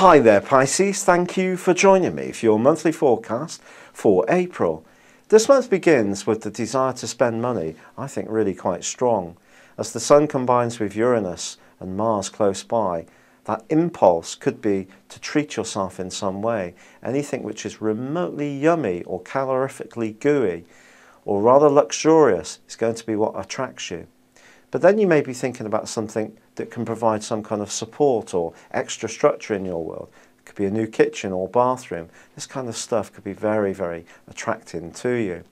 Hi there Pisces, thank you for joining me for your monthly forecast for April. This month begins with the desire to spend money, I think really quite strong. As the Sun combines with Uranus and Mars close by, that impulse could be to treat yourself in some way. Anything which is remotely yummy or calorifically gooey or rather luxurious is going to be what attracts you. But then you may be thinking about something that can provide some kind of support or extra structure in your world. It could be a new kitchen or bathroom. This kind of stuff could be very, very attracting to you.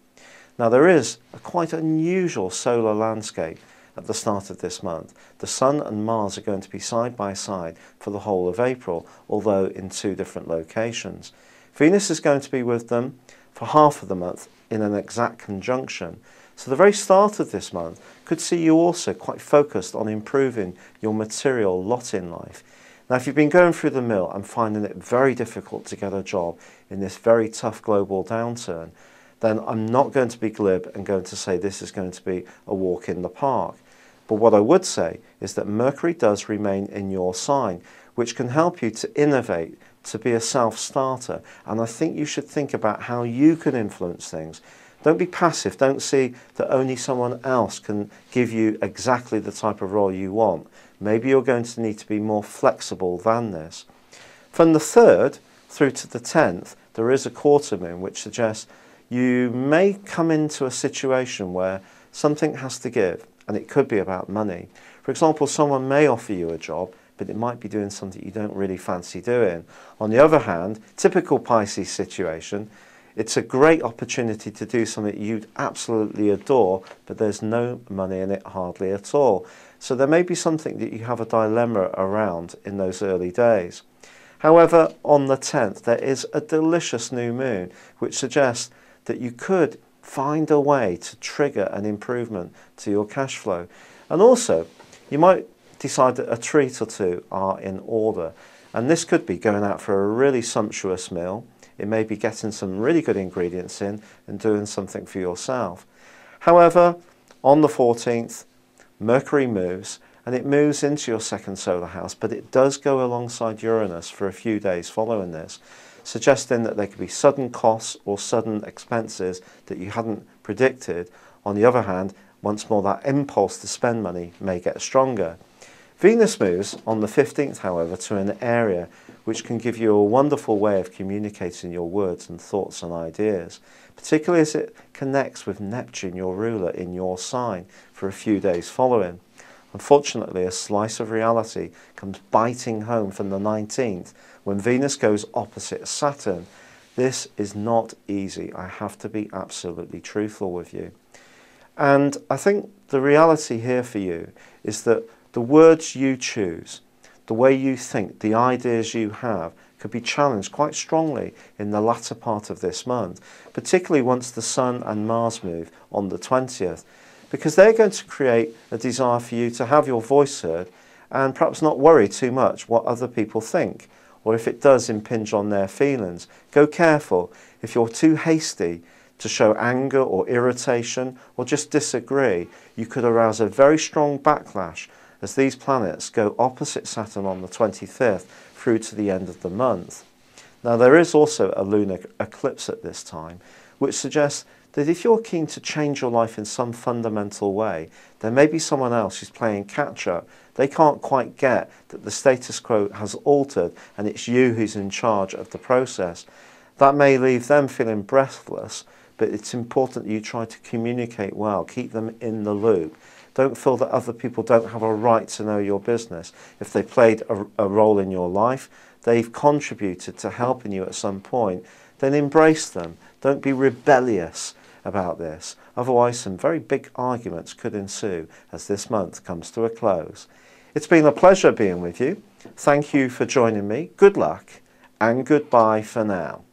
Now there is a quite unusual solar landscape at the start of this month. The Sun and Mars are going to be side by side for the whole of April, although in two different locations. Venus is going to be with them for half of the month in an exact conjunction. So the very start of this month could see you also quite focused on improving your material lot in life. Now if you've been going through the mill and finding it very difficult to get a job in this very tough global downturn, then I'm not going to be glib and going to say this is going to be a walk in the park. But what I would say is that Mercury does remain in your sign, which can help you to innovate, to be a self-starter. And I think you should think about how you can influence things. Don't be passive. Don't see that only someone else can give you exactly the type of role you want. Maybe you're going to need to be more flexible than this. From the 3rd through to the 10th, there is a quarter moon, which suggests you may come into a situation where something has to give, and it could be about money. For example, someone may offer you a job, but it might be doing something you don't really fancy doing. On the other hand, typical Pisces situation, it's a great opportunity to do something you'd absolutely adore, but there's no money in it hardly at all. So there may be something that you have a dilemma around in those early days. However, on the 10th, there is a delicious new moon, which suggests that you could find a way to trigger an improvement to your cash flow. And also, you might decide that a treat or two are in order. And this could be going out for a really sumptuous meal. It may be getting some really good ingredients in and doing something for yourself. However, on the 14th, Mercury moves, and it moves into your second solar house, but it does go alongside Uranus for a few days following this, suggesting that there could be sudden costs or sudden expenses that you hadn't predicted. On the other hand, once more, that impulse to spend money may get stronger. Venus moves on the 15th, however, to an area which can give you a wonderful way of communicating your words and thoughts and ideas, particularly as it connects with Neptune, your ruler, in your sign for a few days following. Unfortunately, a slice of reality comes biting home from the 19th when Venus goes opposite Saturn. This is not easy. I have to be absolutely truthful with you. And I think the reality here for you is that the words you choose, the way you think, the ideas you have could be challenged quite strongly in the latter part of this month, particularly once the Sun and Mars move on the 20th, because they're going to create a desire for you to have your voice heard and perhaps not worry too much what other people think, or if it does impinge on their feelings. Go careful. If you're too hasty to show anger or irritation or just disagree, you could arouse a very strong backlash as these planets go opposite Saturn on the 25th through to the end of the month. Now there is also a lunar eclipse at this time, which suggests that if you're keen to change your life in some fundamental way, there may be someone else who's playing catch-up. They can't quite get that the status quo has altered and it's you who's in charge of the process. That may leave them feeling breathless, but it's important that you try to communicate well, keep them in the loop. Don't feel that other people don't have a right to know your business. If they played a role in your life, they've contributed to helping you at some point, then embrace them. Don't be rebellious about this. Otherwise, some very big arguments could ensue as this month comes to a close. It's been a pleasure being with you. Thank you for joining me. Good luck and goodbye for now.